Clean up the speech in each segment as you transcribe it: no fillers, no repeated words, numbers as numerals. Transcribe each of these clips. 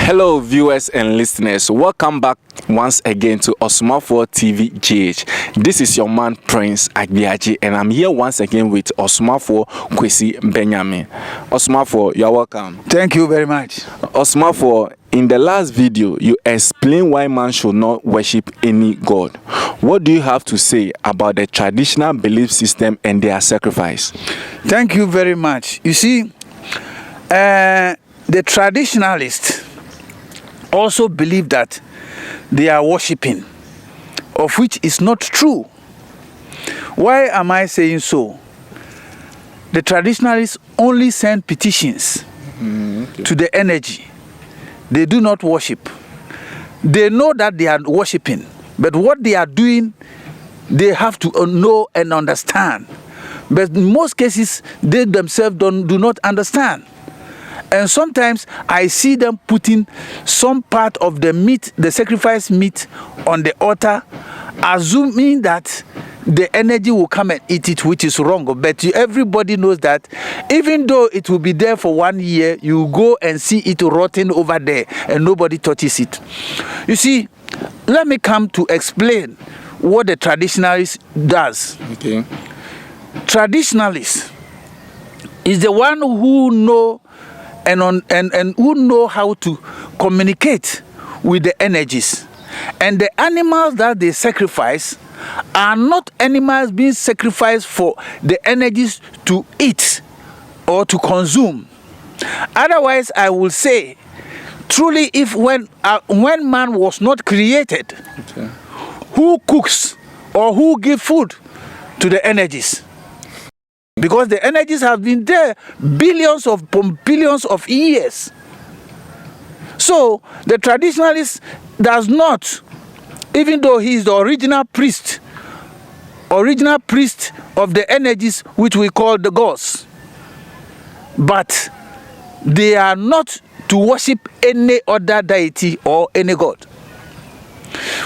Hello viewers and listeners, welcome back once again to Osomafuo TV GH. This is your man Prince Agbiaji and I'm here once again with Osomafuo Kwasi Benyame. Osomafuo, you are welcome. Thank you very much. Osomafuo, in the last video you explained why man should not worship any god. What do you have to say about the traditional belief system and their sacrifice? Thank you very much. You see, the traditionalists also believe that they are worshipping, of which is not true. Why am I saying so? The traditionalists only send petitions to the energy. They do not worship. They know that they are worshipping, but what they are doing, they have to know and understand. But in most cases, they themselves do not understand. And sometimes I see them putting some part of the meat, the sacrifice meat, on the altar, assuming that the energy will come and eat it, which is wrong. But everybody knows that even though it will be there for 1 year, you go and see it rotting over there and nobody touches it. You see, let me come to explain what the traditionalist does. Okay. Traditionalist is the one who know and who know how to communicate with the energies. And the animals that they sacrifice are not animals being sacrificed for the energies to eat or to consume. Otherwise, I will say, truly, if when man was not created, okay, who cooks or who gives food to the energies? Because the energies have been there billions of years. So the traditionalist does not, even though he is the original priest of the energies which we call the gods, but they are not to worship any other deity or any god.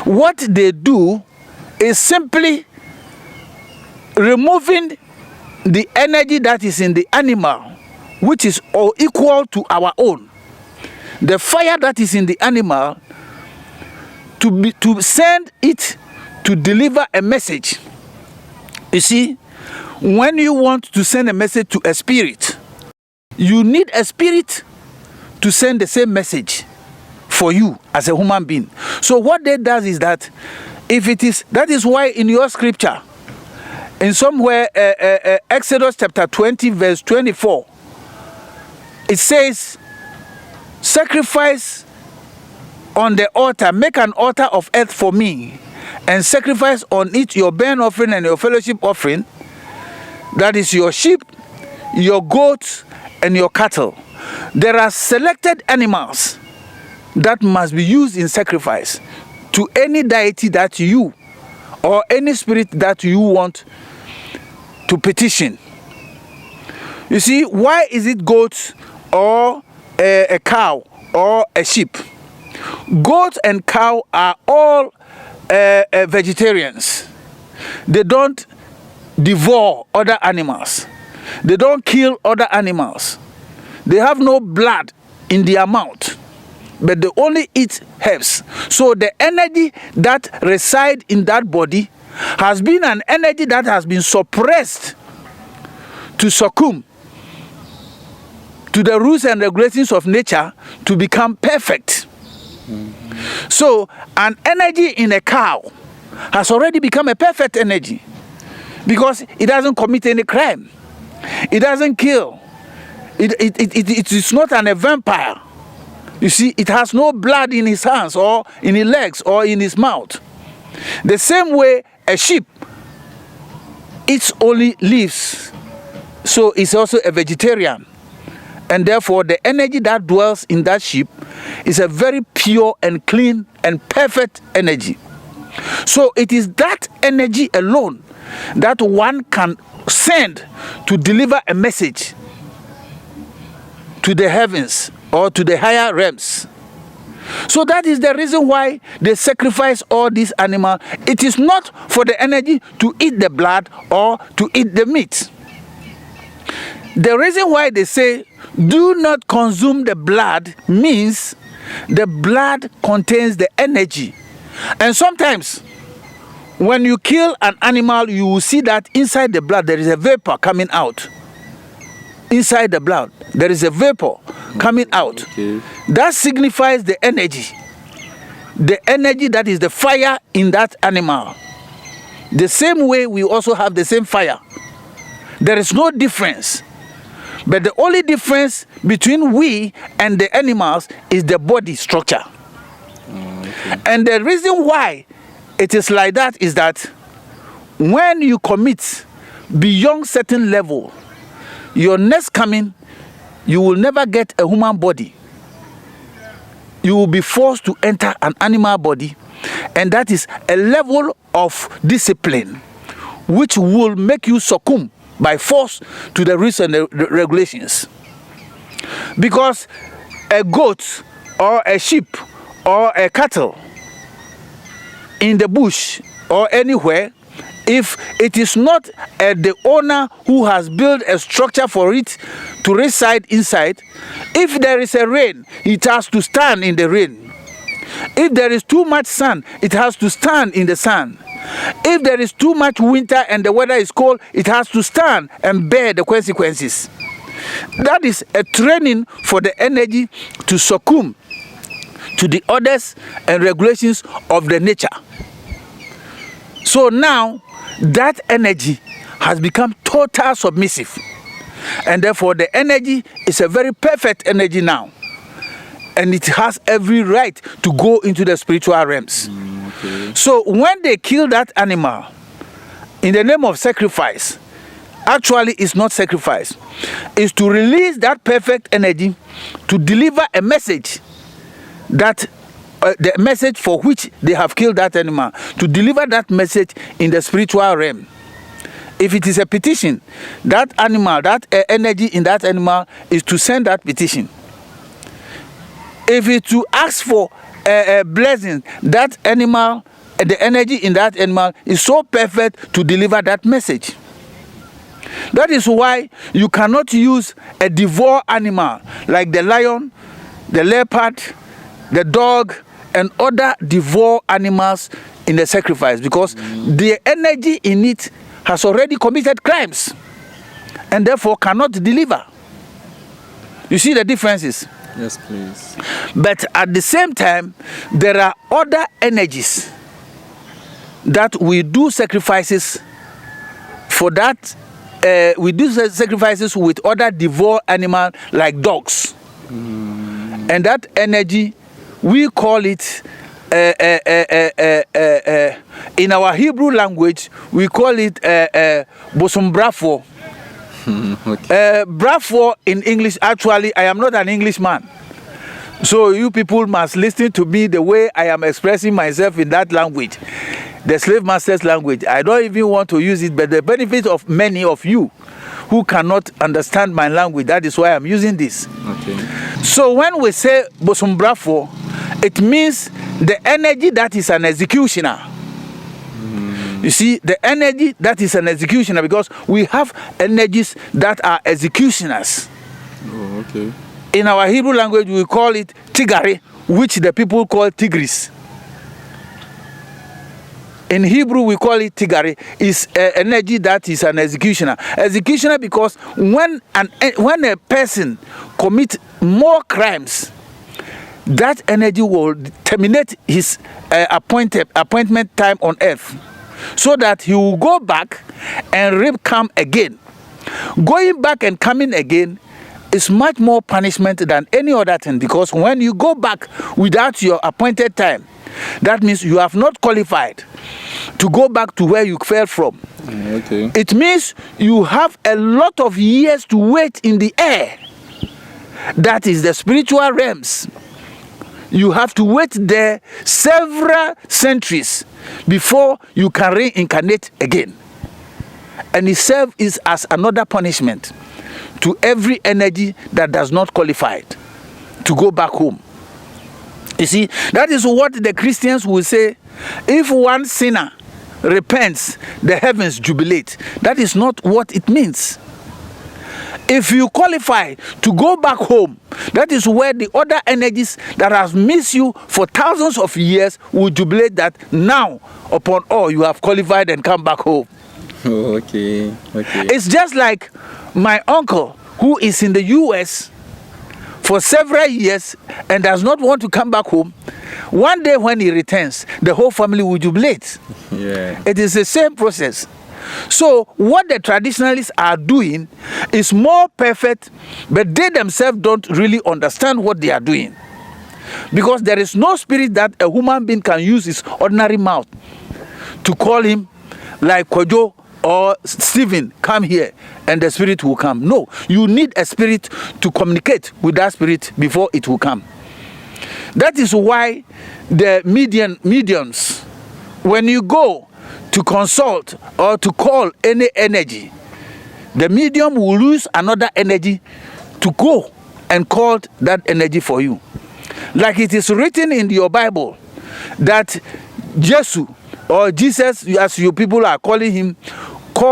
What they do is simply removing the energy that is in the animal, which is all equal to our own. The fire that is in the animal, to send it to deliver a message. You see, when you want to send a message to a spirit, you need a spirit to send the same message for you as a human being. So what that does is that that is why in your scripture, in somewhere, Exodus chapter 20, verse 24, it says, sacrifice on the altar, make an altar of earth for me, and sacrifice on it your burnt offering and your fellowship offering, that is your sheep, your goats, and your cattle. There are selected animals that must be used in sacrifice to any deity that you, or any spirit that you want to petition. You see, why is it goats or a cow or a sheep? Goats and cow are all vegetarians. They don't devour other animals. They don't kill other animals. They have no blood in their mouth, but they only eat herbs. So the energy that resides in that body has been an energy that has been suppressed to succumb to the rules and regulations of nature to become perfect. So an energy in a cow has already become a perfect energy because it doesn't commit any crime. It doesn't kill. It is not a vampire. You see, it has no blood in his hands or in his legs or in his mouth. The same way a sheep eats only leaves, so it's also a vegetarian. And therefore, the energy that dwells in that sheep is a very pure and clean and perfect energy. So it is that energy alone that one can send to deliver a message to the heavens or to the higher realms. So that is the reason why they sacrifice all these animals. It is not for the energy to eat the blood or to eat the meat. The reason why they say do not consume the blood means the blood contains the energy. And sometimes, when you kill an animal, you will see that inside the blood there is a vapor coming out. Inside the blood, there is a vapor coming out. Okay. That signifies the energy. The energy that is the fire in that animal. The same way we also have the same fire. There is no difference. But the only difference between we and the animals is the body structure. Okay. And the reason why it is like that is that when you commit beyond certain level, your next coming, you will never get a human body. You will be forced to enter an animal body, and that is a level of discipline which will make you succumb by force to the rules and the regulations. Because a goat or a sheep or a cattle in the bush or anywhere, if it is not the owner who has built a structure for it to reside inside, if there is a rain, it has to stand in the rain. If there is too much sun, it has to stand in the sun. If there is too much winter and the weather is cold, it has to stand and bear the consequences. That is a training for the energy to succumb to the orders and regulations of the nature. So now, that energy has become total submissive. And therefore, the energy is a very perfect energy now. And it has every right to go into the spiritual realms. Okay. So when they kill that animal in the name of sacrifice, actually it's not sacrifice. It's to release that perfect energy to deliver a message that the message for which they have killed that animal, to deliver that message in the spiritual realm. If it is a petition, that animal, that energy in that animal is to send that petition. If it's to ask for a blessing, that animal, the energy in that animal is so perfect to deliver that message. That is why you cannot use a devour animal like the lion, the leopard, the dog, and other devour animals in the sacrifice, because the energy in it has already committed crimes and therefore cannot deliver. You see the differences? Yes, please. But at the same time, there are other energies that we do sacrifices for that. We do sacrifices with other devour animals like dogs. And that energy, we call it, in our Hebrew language, we call it Osomafuo. Okay. Bravo in English. Actually, I am not an Englishman. So you people must listen to me the way I am expressing myself in that language, the slave master's language. I don't even want to use it, but the benefit of many of you who cannot understand my language, that is why I'm using this. Okay. So when we say Osomafuo, it means the energy that is an executioner. You see, the energy that is an executioner, because we have energies that are executioners. Oh, okay. In our Hebrew language, we call it tigari, which the people call tigris. In Hebrew, we call it tigari. It's energy that is an executioner. Executioner because when a person commits more crimes, that energy will terminate his appointment time on earth, so that he will go back and come again. Going back and coming again is much more punishment than any other thing, because when you go back without your appointed time, that means you have not qualified to go back to where you fell from. Okay. It means you have a lot of years to wait in the air. That is the spiritual realms. You have to wait there several centuries before you can reincarnate again. And it serves as another punishment to every energy that does not qualify to go back home. You see, that is what the Christians will say. If one sinner repents, the heavens jubilate. That is not what it means. If you qualify to go back home, that is where the other energies that has missed you for thousands of years will jubilate that now, upon all, you have qualified and come back home. Oh, okay. It's just like my uncle who is in the US for several years and does not want to come back home. One day when he returns, the whole family will jubilate. Yeah. It is the same process. So what the traditionalists are doing is more perfect, but they themselves don't really understand what they are doing. Because there is no spirit that a human being can use his ordinary mouth to call him like Kojo or Stephen, come here, and the spirit will come. No, you need a spirit to communicate with that spirit before it will come. That is why the mediums, when you go to consult or to call any energy, the medium will use another energy to go and call that energy for you. Like it is written in your Bible that Jesus, or Jesus, as you people are calling him,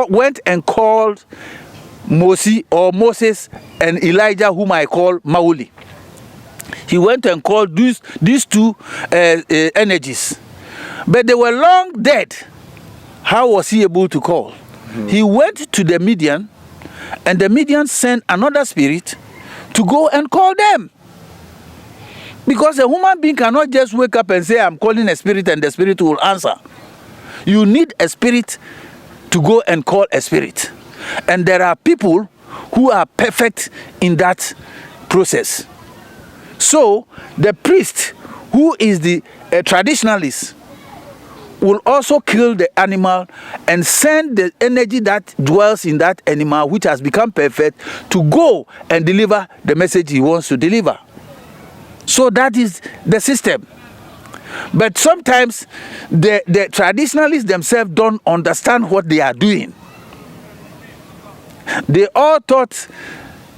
went and called Moses and Elijah, whom I call Mauli. He went and called these two energies, but they were long dead. How was he able to call? He went to the medium, and the medium sent another spirit to go and call them. Because a human being cannot just wake up and say, I'm calling a spirit, and the spirit will answer. You need a spirit to go and call a spirit. And there are people who are perfect in that process. So the priest, who is the traditionalist, will also kill the animal and send the energy that dwells in that animal, which has become perfect, to go and deliver the message he wants to deliver. So that is the system. But sometimes the traditionalists themselves don't understand what they are doing. They all thought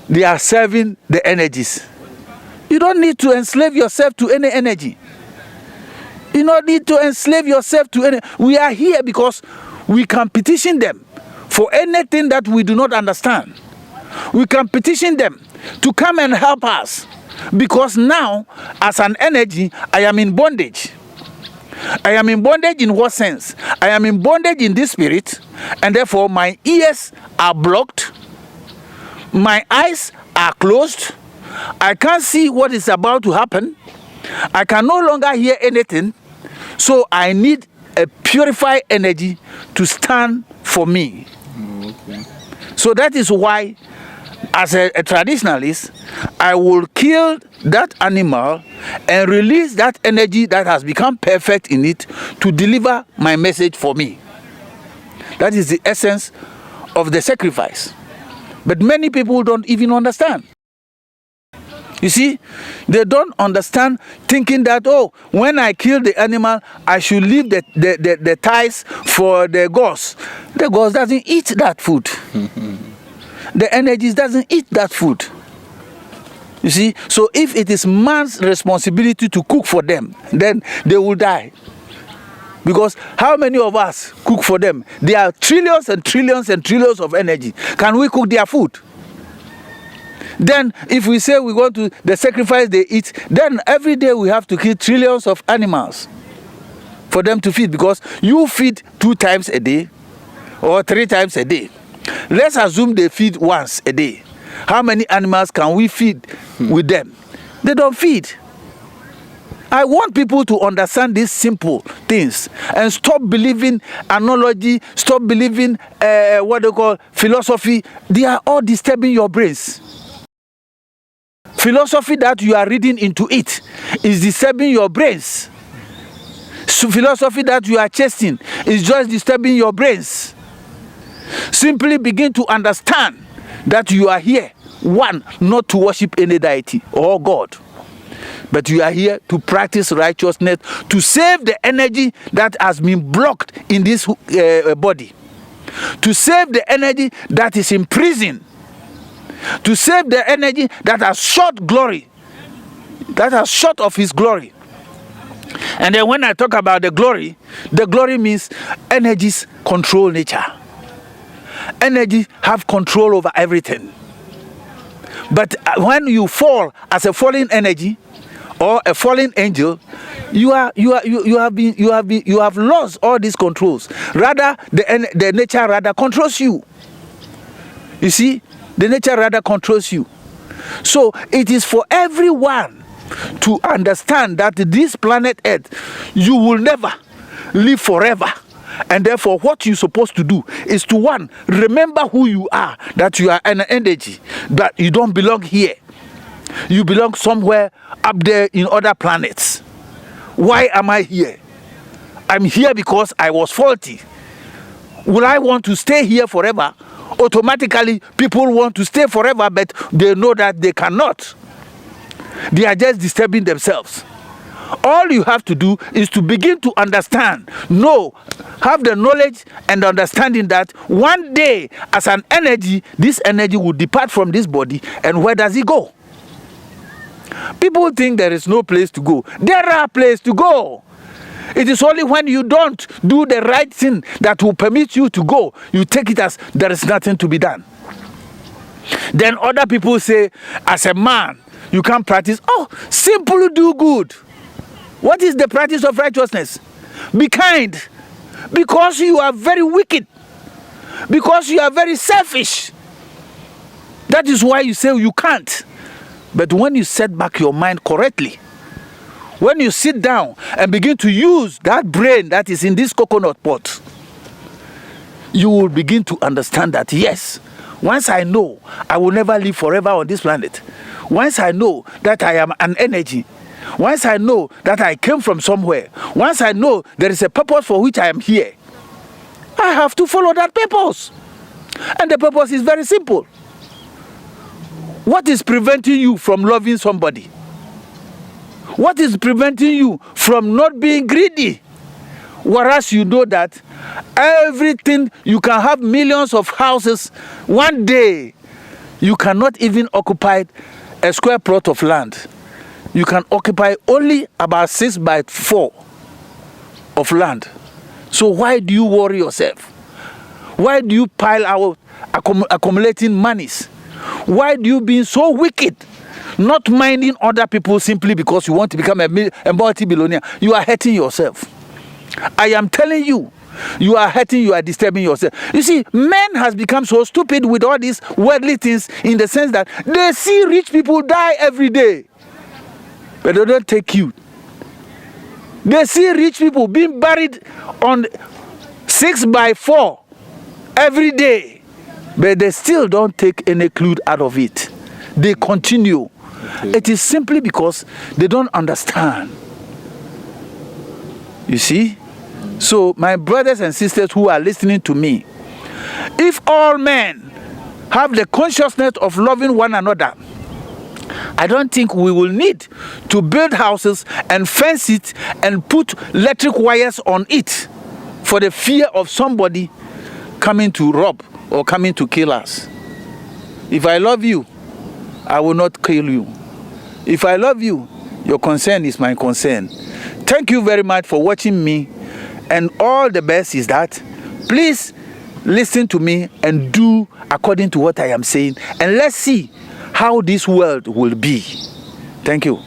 they are serving the energies. You don't need to enslave yourself to any energy. You don't need to enslave yourself to any. We are here because we can petition them for anything that we do not understand. We can petition them to come and help us. Because now, as an energy, I am in bondage. I am in bondage in what sense? I am in bondage in this spirit, and therefore my ears are blocked, my eyes are closed, I can't see what is about to happen, I can no longer hear anything, so I need a purified energy to stand for me. Okay. So that is why, as a traditionalist, I will kill that animal and release that energy that has become perfect in it to deliver my message for me. That is the essence of the sacrifice. But many people don't even understand. You see, they don't understand, thinking that, oh, when I kill the animal, I should leave the thighs for the gods. The gods doesn't eat that food. The energies doesn't eat that food. You see, so if it is man's responsibility to cook for them, then they will die. Because how many of us cook for them? There are trillions and trillions and trillions of energy. Can we cook their food? Then if we say we go to the sacrifice they eat, then every day we have to kill trillions of animals for them to feed, because you feed 2 times a day or 3 times a day. Let's assume they feed once a day. How many animals can we feed with them? They don't feed. I want people to understand these simple things and stop believing analogy, stop believing what they call philosophy. They are all disturbing your brains. Philosophy that you are reading into it is disturbing your brains. So philosophy that you are chasing is just disturbing your brains. Simply begin to understand that you are here, one, not to worship any deity or God, but you are here to practice righteousness, to save the energy that has been blocked in this body, to save the energy that is in prison, to save the energy that has short glory, that has short of his glory. And then when I talk about the glory means energies control nature. Energy have control over everything. But when you fall as a fallen energy or a fallen angel, you have lost all these controls. Rather, the nature rather controls you. You see, the nature rather controls you. So it is for everyone to understand that this planet Earth, you will never live forever. And therefore, what you're supposed to do is to, one, remember who you are, that you are an energy, that you don't belong here. You belong somewhere up there in other planets. Why am I here? I'm here because I was faulty. Will I want to stay here forever? Automatically, people want to stay forever, but they know that they cannot. They are just disturbing themselves. All you have to do is to begin to understand, have the knowledge and understanding that one day, as an energy, this energy will depart from this body, and where does it go? People think there is no place to go. There are places to go. It is only when you don't do the right thing that will permit you to go, you take it as there is nothing to be done. Then other people say, as a man, you can't practice. Simple do good. What is the practice of righteousness? Be kind. Because you are very wicked. Because you are very selfish. That is why you say you can't. But when you set back your mind correctly, when you sit down and begin to use that brain that is in this coconut pot, you will begin to understand that, yes, once I know I will never live forever on this planet, once I know that I am an energy, once I know that I came from somewhere, once I know there is a purpose for which I am here, I have to follow that purpose. And the purpose is very simple. What is preventing you from loving somebody? What is preventing you from not being greedy? Whereas you know that everything, you can have millions of houses, one day you cannot even occupy a square plot of land. You can occupy only about 6 by 4 of land. So why do you worry yourself? Why do you pile out accumulating monies? Why do you be so wicked, not minding other people simply because you want to become a multi-billionaire? You are hurting yourself. I am telling you, you are hurting, you are disturbing yourself. You see, men has become so stupid with all these worldly things, in the sense that they see rich people die every day, but they don't take you. They see rich people being buried on 6 by 4 every day, but they still don't take any clue out of it. They continue. Okay. It is simply because they don't understand. You see? So, my brothers and sisters who are listening to me, if all men have the consciousness of loving one another, I don't think we will need to build houses and fence it and put electric wires on it for the fear of somebody coming to rob or coming to kill us. If I love you, I will not kill you. If I love you, your concern is my concern. Thank you very much for watching me, and all the best is that please listen to me and do according to what I am saying, and let's see how this world will be. Thank you.